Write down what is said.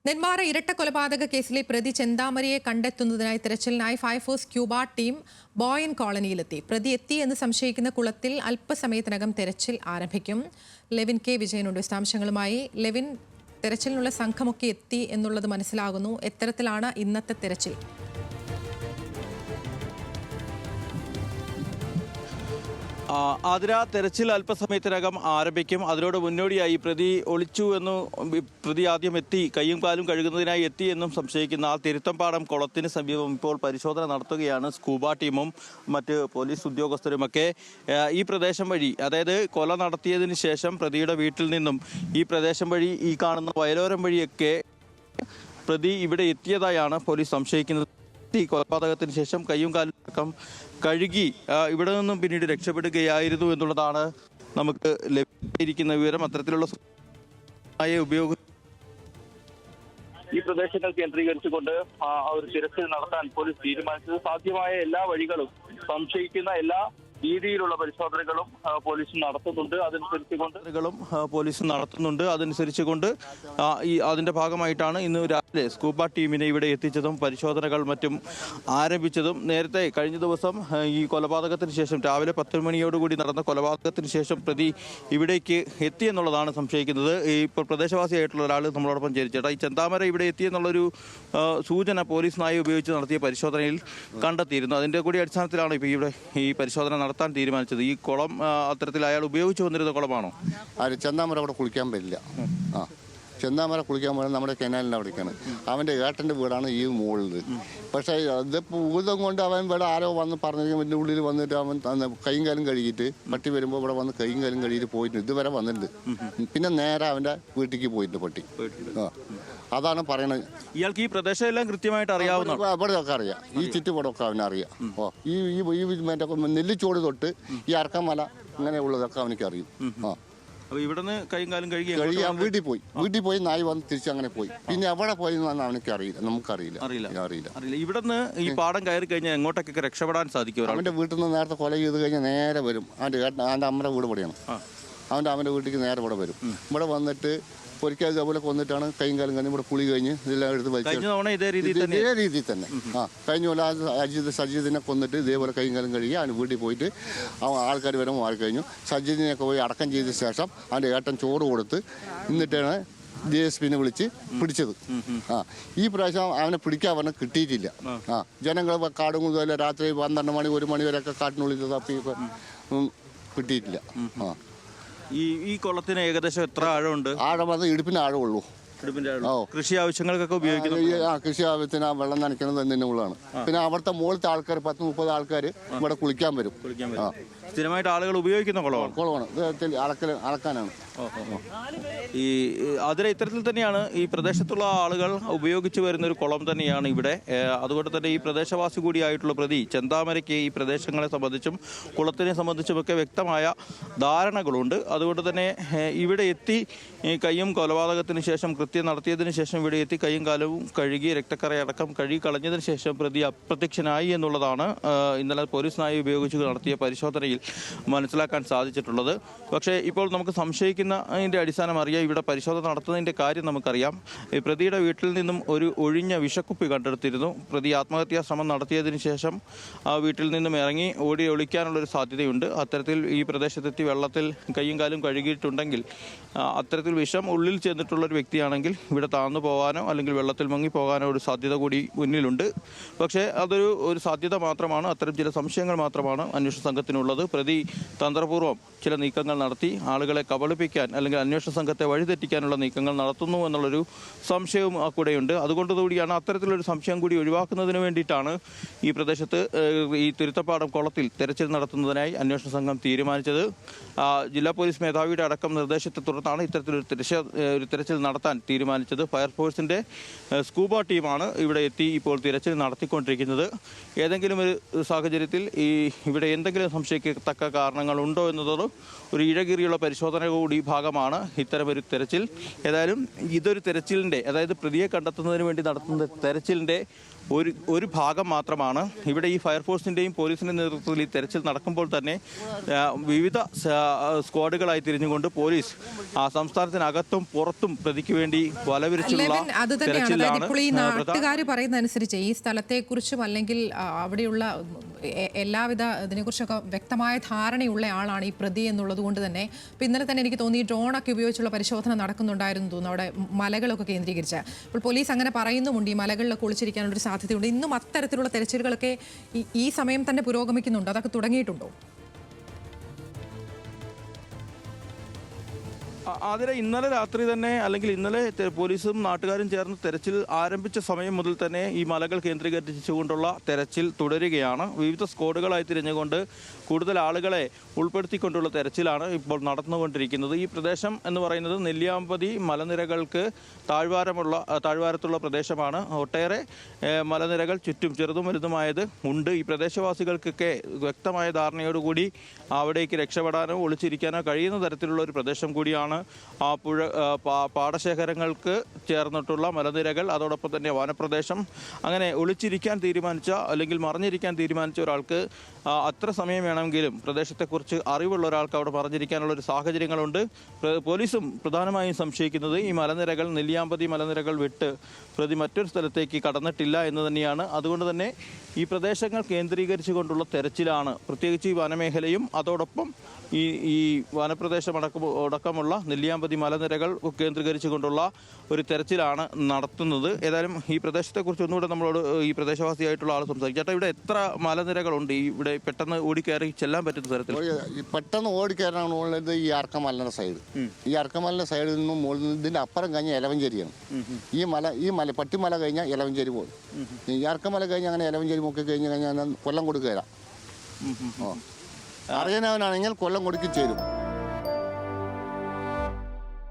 നെന്മാറ ഇരട്ട കൊലപാതക കേസിലെ പ്രതി ചെന്താമരയെ കണ്ടെത്തുന്നതിനായി തെരച്ചിലിനായി ഫയർഫോഴ്സ് ക്യൂബ ടീം ബോയൻ കോളനിയിലെത്തി. പ്രതി എത്തി എന്ന് സംശയിക്കുന്ന കുളത്തിൽ അല്പസമയത്തിനകം തെരച്ചിൽ ആരംഭിക്കും. ലെവിൻ കെ വിജയനുണ്ട് വിശദാംശങ്ങളുമായി. ലെവിൻ, തെരച്ചിലിനുള്ള സംഘമൊക്കെ എത്തി എന്നുള്ളത് മനസ്സിലാകുന്നു. എത്തരത്തിലാണ് ഇന്നത്തെ തെരച്ചിൽ? ആതിര, തെരച്ചിൽ അല്പസമയത്തിനകം ആരംഭിക്കും. അതിനോട് മുന്നോടിയായി പ്രതി ഒളിച്ചു എന്നു പ്രതി ആദ്യം എത്തി കയ്യും കാലും കഴുകുന്നതിനായി എത്തി എന്നും സംശയിക്കുന്ന ആ തിരുത്തമ്പാടം കുളത്തിന് സമീപം ഇപ്പോൾ പരിശോധന നടത്തുകയാണ് സ്കൂബ ടീമും മറ്റ് പോലീസ് ഉദ്യോഗസ്ഥരുമൊക്കെ. ഈ പ്രദേശം വഴി, അതായത് കൊല നടത്തിയതിന് ശേഷം പ്രതിയുടെ വീട്ടിൽ നിന്നും ഈ പ്രദേശം വഴി, ഈ കാണുന്ന വയലോരം വഴിയൊക്കെ പ്രതി ഇവിടെ എത്തിയതായാണ് പോലീസ് സംശയിക്കുന്നത്. കൊലപാതകത്തിന് ശേഷം കയ്യും കാലും കഴുകി ഇവിടെ നിന്നും പിന്നീട് രക്ഷപ്പെടുകയായിരുന്നു എന്നുള്ളതാണ് നമുക്ക് ലഭിച്ചിരിക്കുന്ന വിവരം. അത്തരത്തിലുള്ള ഉപയോഗം ഈ പ്രദേശങ്ങൾ കേന്ദ്രീകരിച്ചുകൊണ്ട് ഒരു തിരച്ചിൽ നടത്താൻ പോലീസ് തീരുമാനിച്ചത്. സാധ്യമായ എല്ലാ വഴികളും, സംശയിക്കുന്ന എല്ലാ രീതിയിലുള്ള പരിശോധനകളും പോലീസ് നടത്തുന്നുണ്ട്. അതനുസരിച്ചുകൊണ്ട് അതിന്റെ ഭാഗമായിട്ടാണ് ഇന്ന് രാവിലെ സ്കൂബ ടീമിനെ ഇവിടെ എത്തിച്ചതും പരിശോധനകൾ മറ്റും ആരംഭിച്ചതും. നേരത്തെ കഴിഞ്ഞ ദിവസം ഈ കൊലപാതകത്തിന് ശേഷം രാവിലെ 10 മണിയോടുകൂടി നടന്ന കൊലപാതകത്തിന് ശേഷം പ്രതി ഇവിടേക്ക് എത്തിയെന്നുള്ളതാണ് സംശയിക്കുന്നത്. ഇപ്പോൾ പ്രദേശവാസിയായിട്ടുള്ള ഒരാൾ നമ്മളോടൊപ്പം ചേർച്ചേട്ടാ, ഈ ചെന്താമര ഇവിടെ എത്തിയെന്നുള്ളൊരു സൂചന പോലീസ് നായ ഉപയോഗിച്ച് നടത്തിയ പരിശോധനയിൽ കണ്ടെത്തിയിരുന്നു. അതിന്റെ കൂടി അടിസ്ഥാനത്തിലാണ് ഇപ്പോൾ ഇവിടെ ഈ പരിശോധന നടത്താൻ തീരുമാനിച്ചത്. ഈ കുളം അത്തരത്തിൽ അയാൾ ഉപയോഗിച്ചു വന്നിരുന്ന കുളമാണോ? ചെന്താമര അവിടെ കുളിക്കാൻ പറ്റില്ല. ചെന്താമര കുളിക്കാൻ പോകുന്നത് നമ്മുടെ കനാലിൻ്റെ അവിടേക്കാണ്. അവൻ്റെ ഏട്ടൻ്റെ വീടാണ് ഈ മുകളിൽ. പക്ഷേ അതിപ്പോൾ ഊതം കൊണ്ട് അവൻ ഇവിടെ ആരോ വന്ന് പറഞ്ഞിരിക്കും, എൻ്റെ ഉള്ളിൽ വന്നിട്ട് അവൻ കൈയും കാലും കഴുകിയിട്ട് പട്ടി വരുമ്പോൾ ഇവിടെ വന്ന് കൈയും കാലും കഴുകിയിട്ട് പോയിട്ടുണ്ട്. ഇതുവരെ വന്നിട്ടുണ്ട്. പിന്നെ നേരെ അവൻ്റെ വീട്ടിലേക്ക് പോയിട്ടുണ്ട് പട്ടി. അതാണ് പറയണത്. ഇയാൾക്ക് ഈ പ്രദേശം എല്ലാം കൃത്യമായിട്ട് അറിയാവുന്ന? ഇവിടെയൊക്കെ അറിയാം, ഈ ചുറ്റുപാടൊക്കെ അവനറിയാം. ഈ നെല്ലിച്ചോട് തൊട്ട് ഈ അർക്കമല ഇങ്ങനെയുള്ളതൊക്കെ അവനക്ക് അറിയും. ഇവിടുന്ന് കൈയും കാലും കഴുകി വീട്ടിൽ പോയി നായി വന്ന് തിരിച്ച് അങ്ങനെ പോയി. പിന്നെ എവിടെ പോയി അവനക്ക് അറിയില്ല, നമുക്കറിയില്ല. ഇവിടുന്ന് ഈ പാടം കയറി കഴിഞ്ഞാൽ എങ്ങോട്ടൊക്കെ രക്ഷപ്പെടാൻ സാധിക്കും? അവന്റെ വീട്ടിൽ നിന്ന് നേരത്തെ കൊല ചെയ്ത് കഴിഞ്ഞാൽ നേരെ വരും. അവന്റെ അമ്മയുടെ വീട് ഇവിടെയാണ്. അവന്റെ വീട്ടിലേക്ക് നേരെ ഇവിടെ വരും. ഇവിടെ വന്നിട്ട് ഒരിക്കൽ ഇതേപോലെ കൊന്നിട്ടാണ് കൈയും കാലും കഴിഞ്ഞ് ഇവിടെ കുളി കഴിഞ്ഞ് ഇതെല്ലാം എടുത്ത് ഇതേ രീതിയിൽ തന്നെ. കഴിഞ്ഞ പോലെ സജീദിനെ കൊന്നിട്ട് ഇതേപോലെ കൈയും കാലും കഴുകി അവന് വീട്ടിൽ പോയിട്ട് ആൾക്കാർ വരെ മാറി കഴിഞ്ഞു. സജീദിനെയൊക്കെ പോയി അടക്കം ചെയ്ത ശേഷം അവൻ്റെ ഏട്ടൻ ചോറ് കൊടുത്ത് എന്നിട്ടാണ് DSPനെ വിളിച്ച് പിടിച്ചത്. ഈ പ്രാവശ്യം അവനെ പിടിക്കാൻ പറഞ്ഞാൽ കിട്ടിയിട്ടില്ല. ജനങ്ങൾ കാടും കുതുമല്ല രാത്രി 12 മണി 1 മണി വരെയൊക്കെ കാട്ടിനുള്ളിൽ തപ്പി കിട്ടിയിട്ടില്ല. ഈ കുളത്തിന് ഏകദേശം എത്ര ആഴമുണ്ട്? ആഴം അത് ഇടുപ്പിന് ആഴമുള്ളൂ. കൃഷി ആവശ്യങ്ങൾക്കൊക്കെ ഉപയോഗിക്കുന്നു. കൃഷി ആവശ്യത്തിന് വെള്ളം നനയ്ക്കുന്നത് തന്നെ ഉള്ളതാണ്. പിന്നെ അവിടുത്തെ മുകളിലത്തെ ആൾക്കാർ 10-30 ആൾക്കാർ ഇവിടെ കുളിക്കാൻ വരും. സ്ഥിരമായിട്ട് ആളുകൾ ഉപയോഗിക്കുന്ന കുളമാണ്. അളക്കാനാണ്. ഈ അതിലെ ഇത്തരത്തിൽ തന്നെയാണ് ഈ പ്രദേശത്തുള്ള ആളുകൾ ഉപയോഗിച്ചു വരുന്ന ഒരു കുളം തന്നെയാണ് ഇവിടെ. അതുകൊണ്ട് തന്നെ ഈ പ്രദേശവാസി കൂടിയായിട്ടുള്ള പ്രതി ചെന്താമരയ്ക്ക് ഈ പ്രദേശങ്ങളെ സംബന്ധിച്ചും കുളത്തിനെ സംബന്ധിച്ചുമൊക്കെ വ്യക്തമായ ധാരണകളുണ്ട്. അതുകൊണ്ട് തന്നെ ഇവിടെ എത്തി കയ്യും കൊലപാതകത്തിന് ശേഷം കൃത്യം നടത്തിയതിനു ശേഷം ഇവിടെ എത്തി കയ്യും കാലവും കഴുകി രക്തക്കറയടക്കം കഴുകി കളഞ്ഞതിന് ശേഷം പ്രതി അപ്രത്യക്ഷനായി എന്നുള്ളതാണ് ഇന്നലെ പോലീസ് നായ ഉപയോഗിച്ച് നടത്തിയ പരിശോധനയിൽ മനസ്സിലാക്കാൻ സാധിച്ചിട്ടുള്ളത്. പക്ഷേ ഇപ്പോൾ നമുക്ക് സംശയിക്കുന്നതിൻ്റെ അടിസ്ഥാനം അറിയാം. ഇവിടെ പരിശോധന നടത്തുന്നതിൻ്റെ കാര്യം നമുക്കറിയാം. ഈ പ്രതിയുടെ വീട്ടിൽ നിന്നും ഒരു ഒഴിഞ്ഞ വിഷക്കുപ്പി കണ്ടെടുത്തിരുന്നു. പ്രതി ആത്മഹത്യാ ശ്രമം നടത്തിയതിന് ശേഷം ആ വീട്ടിൽ നിന്നും ഇറങ്ങി ഓടി ഒളിക്കാനുള്ളൊരു സാധ്യതയുണ്ട്. അത്തരത്തിൽ ഈ പ്രദേശത്തെത്തി വെള്ളത്തിൽ കയ്യും കാലും കഴുകിയിട്ടുണ്ടെങ്കിൽ അത്തരത്തിൽ വിഷം ഉള്ളിൽ ചെന്നിട്ടുള്ളൊരു വ്യക്തിയാണെങ്കിൽ ഇവിടെ താഴ്ന്നു പോകാനോ അല്ലെങ്കിൽ വെള്ളത്തിൽ മുങ്ങി പോകാനോ ഒരു സാധ്യത കൂടി മുന്നിലുണ്ട്. പക്ഷേ അതൊരു സാധ്യത മാത്രമാണ്. അത്തരം ചില സംശയങ്ങൾ മാത്രമാണ് അന്വേഷണ സംഘത്തിനുള്ളത്. പ്രതി തന്ത്രപൂർവ്വം ചില നീക്കങ്ങൾ നടത്തി ആളുകളെ കബളിപ്പിക്കാൻ അല്ലെങ്കിൽ അന്വേഷണ സംഘത്തെ വഴിതെറ്റിക്കാനുള്ള നീക്കങ്ങൾ നടത്തുന്നു എന്നുള്ളൊരു സംശയവും കൂടെയുണ്ട്. അതുകൊണ്ടുകൂടിയാണ് അത്തരത്തിലൊരു സംശയം കൂടി ഒഴിവാക്കുന്നതിന് വേണ്ടിയിട്ടാണ് ഈ പ്രദേശത്ത് ഈ തിരുത്തപ്പാടം കുളത്തിൽ തെരച്ചിൽ നടത്തുന്നതിനായി അന്വേഷണ സംഘം തീരുമാനിച്ചത്. ജില്ലാ പോലീസ് മേധാവിയുടെ അടക്കം നിർദ്ദേശത്തെ തുടർന്നാണ് ഇത്തരത്തിലൊരു തിരച്ചിൽ നടത്താൻ തീരുമാനിച്ചത്. ഫയർഫോഴ്സിന്റെ സ്കൂബ ടീമാണ് ഇവിടെ എത്തി ഇപ്പോൾ തിരച്ചിൽ നടത്തിക്കൊണ്ടിരിക്കുന്നത്. ഏതെങ്കിലും ഒരു സാഹചര്യത്തിൽ ഇവിടെ എന്തെങ്കിലും സംശയിക്കത്തക്ക കാരണങ്ങൾ ഉണ്ടോ എന്നതോ ഒരു ഇഴകീറിയുള്ള പരിശോധന കൂടി ഭാഗമാണ് ഇത്തരമൊരു തെരച്ചിൽ. ഏതായാലും ഇതൊരു തെരച്ചിലിൻ്റെ, അതായത് പ്രതിയെ കണ്ടെത്തുന്നതിന് വേണ്ടി നടത്തുന്ന തെരച്ചിലിൻ്റെ ഒരു ഭാഗം മാത്രമാണ്. ഇവിടെ ഈ ഫയർഫോഴ്സിൻ്റെയും പോലീസിൻ്റെയും നേതൃത്വത്തിൽ ഈ തെരച്ചിൽ നടക്കുമ്പോൾ തന്നെ വിവിധ സ്ക്വാഡുകളായി തിരിഞ്ഞുകൊണ്ട് പോലീസ് സംസ്ഥാനത്തിനകത്തും പുറത്തും പ്രതിക്ക് വേണ്ടി വലവിരിച്ചുള്ള അത് തന്നെയാണ്. ഇപ്പോൾ ഈ നാട്ടുകാർ പറയുന്ന അനുസരിച്ച് ഈ സ്ഥലത്തെക്കുറിച്ചും അല്ലെങ്കിൽ അവിടെയുള്ള എല്ലാവിധ ഇതിനെക്കുറിച്ചൊക്കെ വ്യക്തമായ ധാരണയുള്ള ആളാണ് ഈ പ്രതി എന്നുള്ളത് കൊണ്ട് തന്നെ ഇപ്പോൾ ഇന്നലെ തന്നെ എനിക്ക് തോന്നി ഡ്രോണൊക്കെ ഉപയോഗിച്ചുള്ള പരിശോധന നടക്കുന്നുണ്ടായിരുന്നു തോന്നുന്നു അവിടെ മലകളൊക്കെ കേന്ദ്രീകരിച്ച്. ഇപ്പോൾ പോലീസ് അങ്ങനെ പറയുന്നുമുണ്ട് ഈ മലകളിലൊക്കെ ഒളിച്ചിരിക്കാനുള്ളൊരു സാധ്യതയുണ്ട്. ഇന്നും അത്തരത്തിലുള്ള തെരച്ചിലുകളൊക്കെ ഈ സമയം തന്നെ പുരോഗമിക്കുന്നുണ്ടോ? അതൊക്കെ തുടങ്ങിയിട്ടുണ്ടോ? അതിലെ ഇന്നലെ രാത്രി തന്നെ, അല്ലെങ്കിൽ ഇന്നലെ പോലീസും നാട്ടുകാരും ചേർന്ന് തെരച്ചിൽ ആരംഭിച്ച സമയം മുതൽ തന്നെ ഈ മലകൾ കേന്ദ്രീകരിച്ചുകൊണ്ടുള്ള തെരച്ചിൽ തുടരുകയാണ്. വിവിധ സ്ക്വാഡുകളായി തിരിഞ്ഞുകൊണ്ട് കൂടുതൽ ആളുകളെ ഉൾപ്പെടുത്തിക്കൊണ്ടുള്ള തെരച്ചിലാണ് ഇപ്പോൾ നടന്നുകൊണ്ടിരിക്കുന്നത്. ഈ പ്രദേശം എന്ന് പറയുന്നത് നെല്ലിയാമ്പതി മലനിരകൾക്ക് താഴ്വാരത്തുള്ള പ്രദേശമാണ്. ഒട്ടേറെ മലനിരകൾ ചുറ്റും ചെറുതും വലുതുമായത് ഉണ്ട്. ഈ പ്രദേശവാസികൾക്കൊക്കെ വ്യക്തമായ ധാരണയോടുകൂടി അവിടേക്ക് രക്ഷപ്പെടാനോ ഒളിച്ചിരിക്കാനോ കഴിയുന്ന തരത്തിലുള്ള ഒരു പ്രദേശം കൂടിയാണ് ആ പാടശേഖരങ്ങൾക്ക് ചേർന്നിട്ടുള്ള മലനിരകൾ, അതോടൊപ്പം തന്നെ വനപ്രദേശം. അങ്ങനെ ഒളിച്ചിരിക്കാൻ തീരുമാനിച്ച അല്ലെങ്കിൽ മറിഞ്ഞിരിക്കാൻ തീരുമാനിച്ച ഒരാൾക്ക് അത്ര സമയം വേണമെങ്കിലും പ്രദേശത്തെക്കുറിച്ച് അറിവുള്ള ഒരാൾക്ക് അവിടെ മറിഞ്ഞിരിക്കാനുള്ള ഒരു സാഹചര്യങ്ങളുണ്ട്. പോലീസും പ്രധാനമായും സംശയിക്കുന്നത് ഈ മലനിരകൾ, നെല്ലിയാമ്പതി മലനിരകൾ വിട്ട് പ്രതി മറ്റൊരു സ്ഥലത്തേക്ക് കടന്നിട്ടില്ല എന്ന് തന്നെയാണ്. അതുകൊണ്ട് തന്നെ ഈ പ്രദേശങ്ങൾ കേന്ദ്രീകരിച്ചുകൊണ്ടുള്ള തെരച്ചിലാണ്. പ്രത്യേകിച്ച് ഈ വനമേഖലയും അതോടൊപ്പം ഈ വനപ്രദേശം അടക്കമുള്ള നെല്ലിയാമ്പതി മലനിരകൾ കേന്ദ്രീകരിച്ചുകൊണ്ടുള്ള ഒരു തെരച്ചിലാണ് നടത്തുന്നത്. ഏതായാലും ഈ പ്രദേശത്തെക്കുറിച്ച് ഒന്നുകൂടെ നമ്മളോട് ഈ പ്രദേശവാസിയായിട്ടുള്ള ആൾ സംസാരിക്കും. ചേട്ടാ, ഇവിടെ എത്ര മലനിരകളുണ്ട് ഇവിടെ പെട്ടെന്ന് ഓടിക്കയറി ചെല്ലാൻ പറ്റുന്ന തരത്തിൽ? പെട്ടെന്ന് ഓടിക്കയറാനുള്ളത് ഈ അർക്കമലയുടെ സൈഡ്. ഈ അർക്കമലയുടെ സൈഡിൽ നിന്നും മുകളിൽ ഇതിൻ്റെ അപ്പുറം കഴിഞ്ഞാൽ എലവഞ്ചേരിയാണ്. ഈ മല പട്ടിമല കഴിഞ്ഞാൽ എലവഞ്ചേരി പോകും. ഈ അർക്കമല കഴിഞ്ഞാൽ അങ്ങനെ എലവഞ്ചേരി മുക്കി കഴിഞ്ഞ് കഴിഞ്ഞാൽ കൊല്ലം കൊടുക്കുകയില്ല. അറിയാനവനാണെങ്കിൽ കൊല്ലം കൊടുക്കി ചേരും.